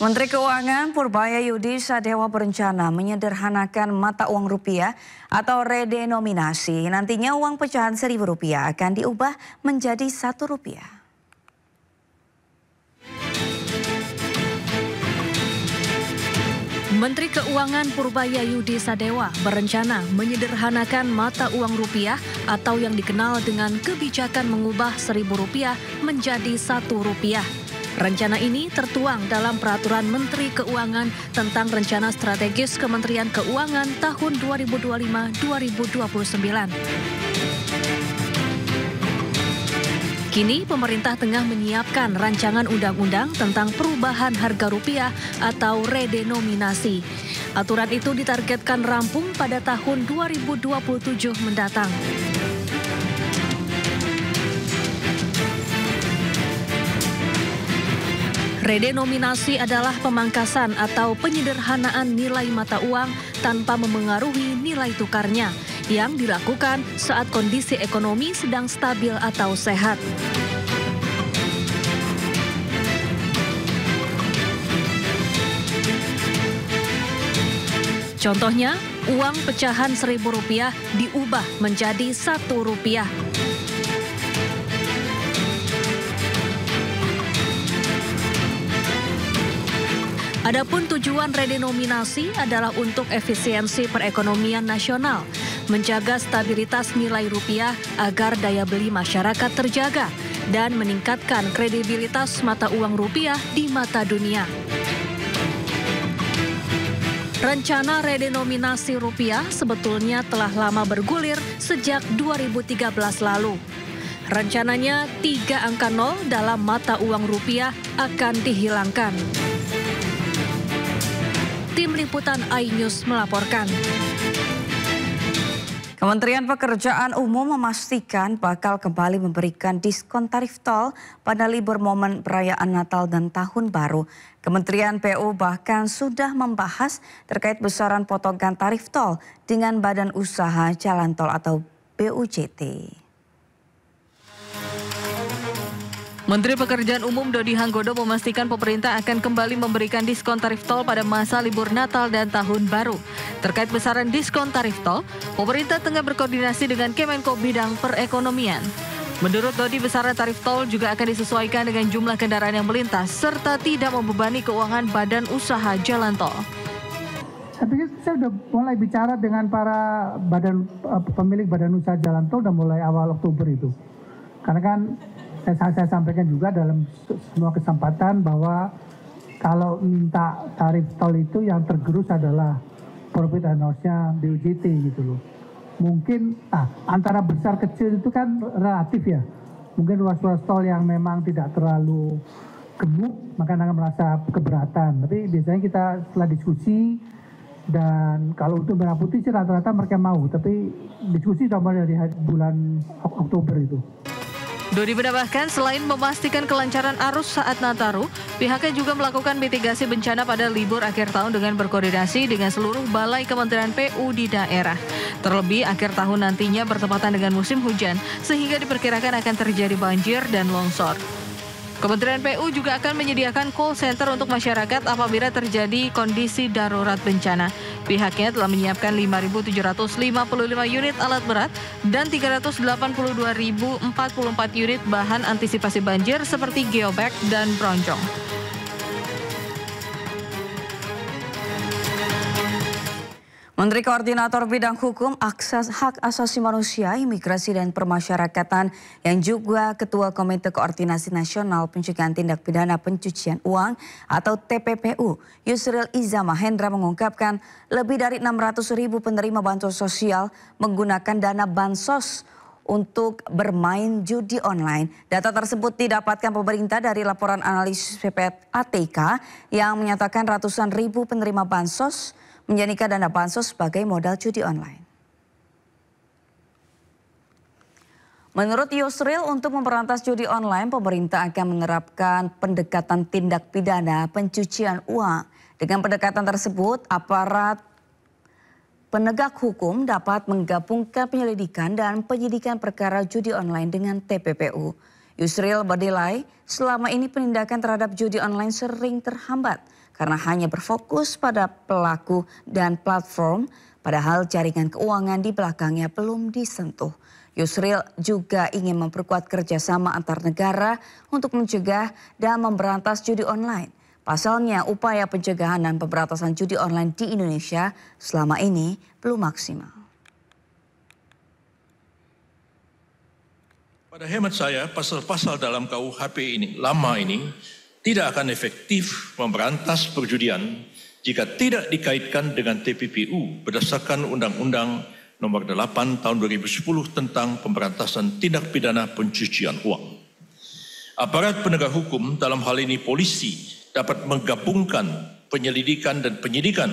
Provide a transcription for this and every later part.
Menteri Keuangan Purbayayudi Sadewa berencana menyederhanakan mata uang rupiah atau redenominasi. Nantinya uang pecahan Rp1.000 akan diubah menjadi Rp1. Menteri Keuangan Purbayayudi Sadewa berencana menyederhanakan mata uang rupiah atau yang dikenal dengan kebijakan mengubah Rp1.000 menjadi Rp1. Rencana ini tertuang dalam Peraturan Menteri Keuangan tentang Rencana Strategis Kementerian Keuangan tahun 2025-2029. Kini pemerintah tengah menyiapkan rancangan undang-undang tentang perubahan harga rupiah atau redenominasi. Aturan itu ditargetkan rampung pada tahun 2027 mendatang. Redenominasi adalah pemangkasan atau penyederhanaan nilai mata uang tanpa memengaruhi nilai tukarnya yang dilakukan saat kondisi ekonomi sedang stabil atau sehat. Contohnya, uang pecahan Rp1.000 diubah menjadi Rp1. Adapun tujuan redenominasi adalah untuk efisiensi perekonomian nasional, menjaga stabilitas nilai rupiah agar daya beli masyarakat terjaga, dan meningkatkan kredibilitas mata uang rupiah di mata dunia. Rencana redenominasi rupiah sebetulnya telah lama bergulir sejak 2013 lalu. Rencananya 3 angka 0 dalam mata uang rupiah akan dihilangkan. Tim Liputan iNews melaporkan. Kementerian Pekerjaan Umum memastikan bakal kembali memberikan diskon tarif tol pada libur momen perayaan Natal dan Tahun Baru. Kementerian PU bahkan sudah membahas terkait besaran potongan tarif tol dengan Badan Usaha Jalan Tol atau BUJT. Menteri Pekerjaan Umum Dodi Hanggodo memastikan pemerintah akan kembali memberikan diskon tarif tol pada masa libur Natal dan Tahun Baru. Terkait besaran diskon tarif tol, pemerintah tengah berkoordinasi dengan Kemenko Bidang Perekonomian. Menurut Dodi, besaran tarif tol juga akan disesuaikan dengan jumlah kendaraan yang melintas serta tidak membebani keuangan Badan Usaha Jalan Tol. Saya pikir saya sudah mulai bicara dengan para pemilik Badan Usaha Jalan Tol dan mulai awal Oktober itu. Karena kan saya sampaikan juga dalam semua kesempatan bahwa kalau minta tarif tol itu yang tergerus adalah profit and loss-nya BUJT gitu loh. Mungkin antara besar kecil itu kan relatif ya. Mungkin ruas-ruas tol yang memang tidak terlalu gemuk maka akan merasa keberatan. Tapi biasanya kita setelah diskusi dan kalau untuk merah putih sih rata-rata mereka mau. Tapi diskusi sudah mulai dari bulan Oktober itu. Dodi menambahkan selain memastikan kelancaran arus saat Nataru, pihaknya juga melakukan mitigasi bencana pada libur akhir tahun dengan berkoordinasi dengan seluruh balai Kementerian PU di daerah. Terlebih akhir tahun nantinya bertepatan dengan musim hujan, sehingga diperkirakan akan terjadi banjir dan longsor. Kementerian PU juga akan menyediakan call center untuk masyarakat apabila terjadi kondisi darurat bencana. Pihaknya telah menyiapkan 5.755 unit alat berat dan 382.044 unit bahan antisipasi banjir seperti geobag dan bronjong. Menteri Koordinator Bidang Hukum, Hak Asasi Manusia, Imigrasi dan Permasyarakatan yang juga Ketua Komite Koordinasi Nasional Pencegahan Tindak Pidana Pencucian Uang atau TPPU, Yusril Iza Mahendra mengungkapkan lebih dari 600.000 penerima bansos sosial menggunakan dana bansos untuk bermain judi online. Data tersebut didapatkan pemerintah dari laporan analisis PPATK yang menyatakan ratusan ribu penerima bansos menjadikan dana bansos sebagai modal judi online. Menurut Yusril, untuk memberantas judi online, pemerintah akan menerapkan pendekatan tindak pidana pencucian uang. Dengan pendekatan tersebut, aparat penegak hukum dapat menggabungkan penyelidikan dan penyidikan perkara judi online dengan TPPU. Yusril bernilai selama ini penindakan terhadap judi online sering terhambat karena hanya berfokus pada pelaku dan platform, padahal jaringan keuangan di belakangnya belum disentuh. Yusril juga ingin memperkuat kerjasama antar negara untuk mencegah dan memberantas judi online. Pasalnya, upaya pencegahan dan pemberantasan judi online di Indonesia selama ini belum maksimal. Pada hemat saya, pasal-pasal dalam KUHP ini, lama ini, tidak akan efektif memberantas perjudian jika tidak dikaitkan dengan TPPU berdasarkan Undang-Undang Nomor 8 Tahun 2010 tentang Pemberantasan Tindak Pidana Pencucian Uang. Aparat penegak hukum, dalam hal ini polisi, dapat menggabungkan penyelidikan dan penyidikan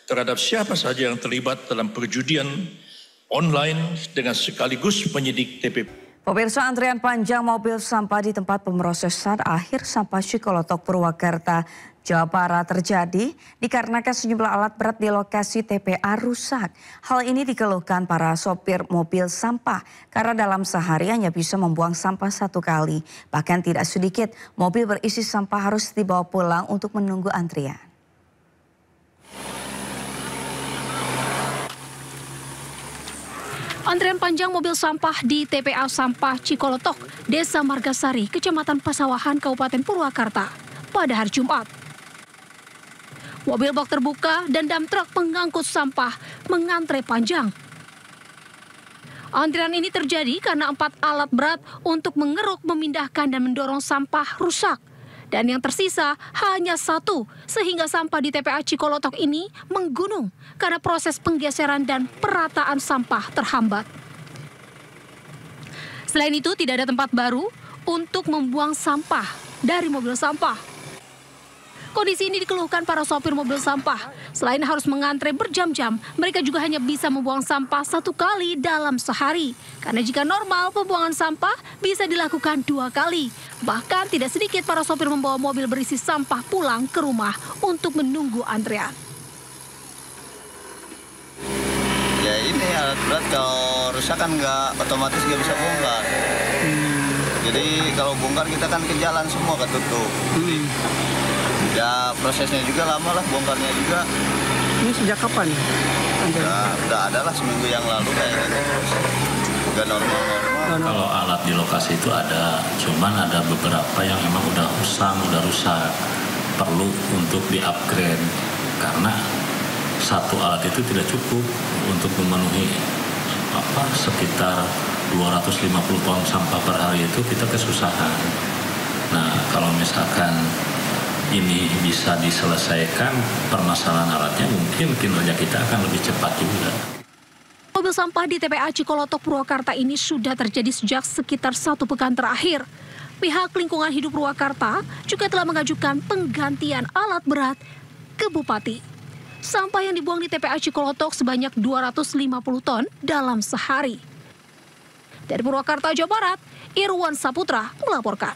terhadap siapa saja yang terlibat dalam perjudian online dengan sekaligus penyidik TPPU. Pemirsa, antrian panjang mobil sampah di tempat pemrosesan akhir sampah Cikolotok, Purwakarta, Jawa Barat terjadi dikarenakan sejumlah alat berat di lokasi TPA rusak. Hal ini dikeluhkan para sopir mobil sampah karena dalam sehari hanya bisa membuang sampah 1 kali. Bahkan tidak sedikit mobil berisi sampah harus dibawa pulang untuk menunggu antrian. Antrian panjang mobil sampah di TPA Sampah Cikolotok, Desa Margasari, Kecamatan Pasawahan, Kabupaten Purwakarta, pada hari Jumat. Mobil bak terbuka dan dump truk pengangkut sampah mengantre panjang. Antrian ini terjadi karena 4 alat berat untuk mengeruk, memindahkan, dan mendorong sampah rusak. Dan yang tersisa hanya 1, sehingga sampah di TPA Cikolotok ini menggunung karena proses penggeseran dan perataan sampah terhambat. Selain itu, tidak ada tempat baru untuk membuang sampah dari mobil sampah. Kondisi ini dikeluhkan para sopir mobil sampah. Selain harus mengantre berjam-jam, mereka juga hanya bisa membuang sampah 1 kali dalam sehari. Karena jika normal, pembuangan sampah bisa dilakukan 2 kali. Bahkan tidak sedikit para sopir membawa mobil berisi sampah pulang ke rumah untuk menunggu antrian. Ya ini alat berat kalau rusak kan otomatis nggak bisa bongkar. Jadi kalau bongkar kita kan ke jalan semua ketutup. Ya prosesnya juga lama lah, bongkarnya juga. Ini sejak kapan? Udah ada lah seminggu yang lalu kayaknya. Udah normal. Kalau alat di lokasi itu ada, cuman ada beberapa yang emang udah rusak, perlu untuk di-upgrade. Karena 1 alat itu tidak cukup untuk memenuhi sekitar 250 ton sampah per hari, itu kita kesusahan. Nah, kalau misalkan ini bisa diselesaikan permasalahan alatnya, mungkin kinerja kita akan lebih cepat juga. Mobil sampah di TPA Cikolotok, Purwakarta ini sudah terjadi sejak sekitar 1 pekan terakhir. Pihak Lingkungan Hidup Purwakarta juga telah mengajukan penggantian alat berat ke Bupati. Sampah yang dibuang di TPA Cikolotok sebanyak 250 ton dalam sehari. Dari Purwakarta, Jawa Barat, Irwan Saputra melaporkan.